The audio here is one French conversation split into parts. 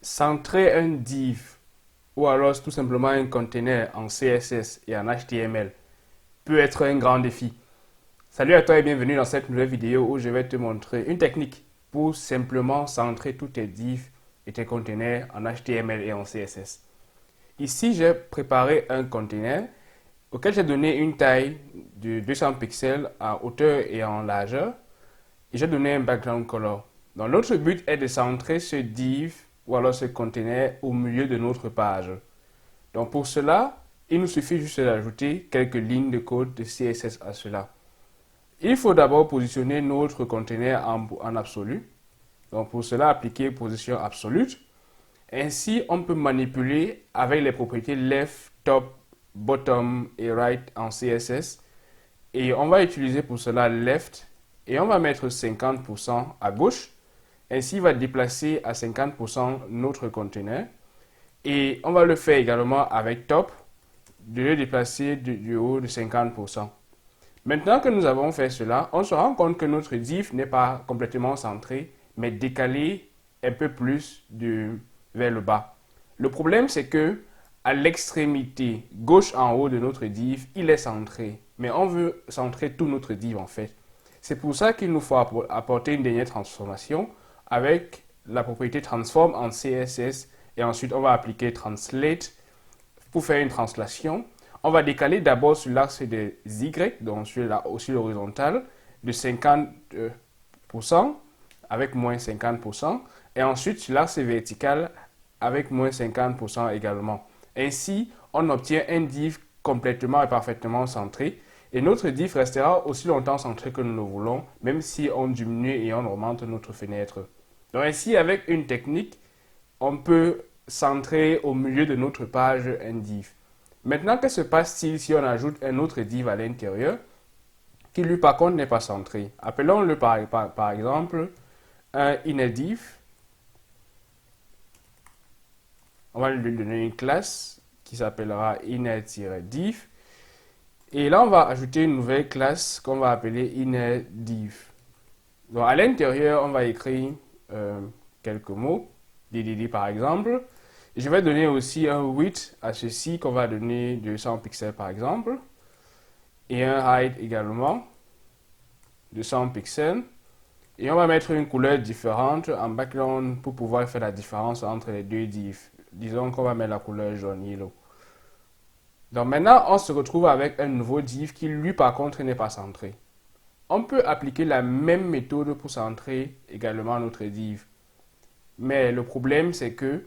Centrer un div ou alors tout simplement un container en CSS et en HTML peut être un grand défi. Salut à toi et bienvenue dans cette nouvelle vidéo où je vais te montrer une technique pour simplement centrer tous tes divs et tes containers en HTML et en CSS. Ici, j'ai préparé un container auquel j'ai donné une taille de 200 pixels en hauteur et en largeur et j'ai donné un background color. Donc notre but est de centrer ce div ou alors ce container au milieu de notre page. Donc pour cela, il nous suffit juste d'ajouter quelques lignes de code de CSS à cela. Il faut d'abord positionner notre container en absolu. Donc pour cela, appliquer position absolue. Ainsi, on peut manipuler avec les propriétés left, top, bottom et right en CSS. Et on va utiliser pour cela left et on va mettre 50% à gauche. Ainsi, il va déplacer à 50% notre container. Et on va le faire également avec top, de le déplacer du haut de 50%. Maintenant que nous avons fait cela, on se rend compte que notre div n'est pas complètement centré, mais décalé un peu plus vers le bas. Le problème, c'est que à l'extrémité gauche en haut de notre div, il est centré. Mais on veut centrer tout notre div en fait. C'est pour ça qu'il nous faut apporter une dernière transformation avec la propriété transform en CSS et ensuite on va appliquer translate pour faire une translation. On va décaler d'abord sur l'axe des Y, donc sur l'horizontale, de 50% avec moins 50%, et ensuite sur l'axe vertical avec moins 50% également. Ainsi, on obtient un div complètement et parfaitement centré, et notre div restera aussi longtemps centré que nous le voulons, même si on diminue et on augmente notre fenêtre. Donc ainsi, avec une technique, on peut centrer au milieu de notre page un div. Maintenant, que se passe-t-il si on ajoute un autre div à l'intérieur qui lui par contre n'est pas centré? Appelons-le par exemple un innerDiv. On va lui donner une classe qui s'appellera inner-div. Et là, on va ajouter une nouvelle classe qu'on va appeler innerDiv. Donc à l'intérieur, on va écrire quelques mots, DDD par exemple. Je vais donner aussi un width à ceci qu'on va donner 200 pixels par exemple. Et un height également de 100 pixels. Et on va mettre une couleur différente en background pour pouvoir faire la différence entre les deux divs. Disons qu'on va mettre la couleur jaune yellow. Donc maintenant, on se retrouve avec un nouveau div qui lui par contre n'est pas centré. On peut appliquer la même méthode pour centrer également notre div. Mais le problème c'est que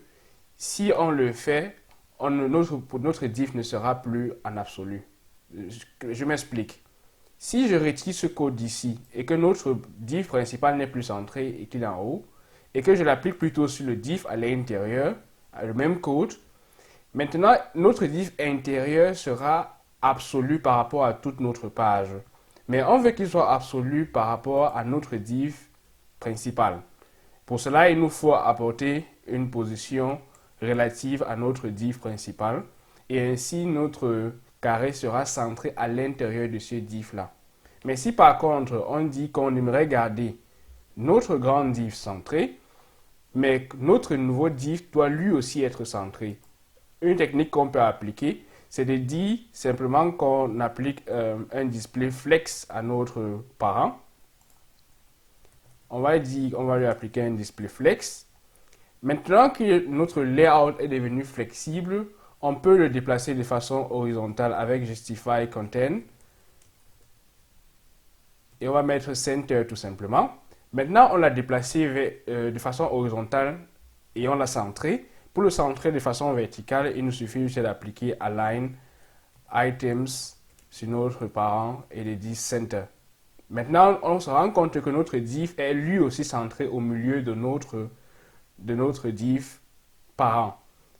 si on le fait, notre div ne sera plus en absolu. Je m'explique. Si je retire ce code d'ici et que notre div principal n'est plus centré et qu'il est en haut, et que je l'applique plutôt sur le div à l'intérieur, le même code, maintenant notre div intérieur sera absolu par rapport à toute notre page. Mais on veut qu'il soit absolu par rapport à notre div principal. Pour cela, il nous faut apporter une position relative à notre div principal et ainsi notre carré sera centré à l'intérieur de ce div-là. Mais si par contre on dit qu'on aimerait garder notre grand div centré, mais notre nouveau div doit lui aussi être centré, une technique qu'on peut appliquer, c'est de dire simplement qu'on applique un display flex à notre parent. On va lui appliquer un display flex. Maintenant que notre layout est devenu flexible, on peut le déplacer de façon horizontale avec Justify Content. Et on va mettre Center tout simplement. Maintenant, on l'a déplacé de façon horizontale et on l'a centré. Pour le centrer de façon verticale, il nous suffit juste d'appliquer Align Items sur notre parent et de dire Center. Maintenant, on se rend compte que notre div est lui aussi centré au milieu de notre div parent.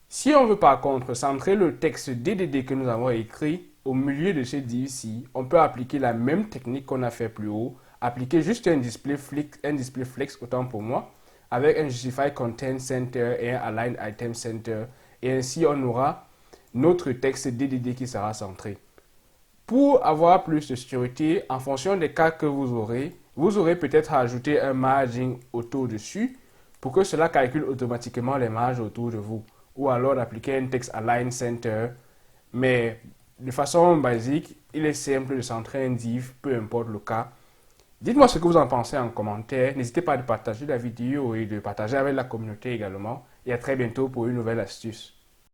Si on veut par contre centrer le texte DDD que nous avons écrit au milieu de ce div-ci, on peut appliquer la même technique qu'on a fait plus haut, appliquer juste un display flex autant pour moi, avec un Justify Content Center et un Align Item Center, et ainsi on aura notre texte DDD qui sera centré. Pour avoir plus de sécurité, en fonction des cas que vous aurez peut-être ajouter un margin auto dessus pour que cela calcule automatiquement les marges autour de vous, ou alors d'appliquer un text align center, mais de façon basique, il est simple de centrer un div, peu importe le cas. Dites-moi ce que vous en pensez en commentaire. N'hésitez pas à partager la vidéo et de partager avec la communauté également. Et à très bientôt pour une nouvelle astuce.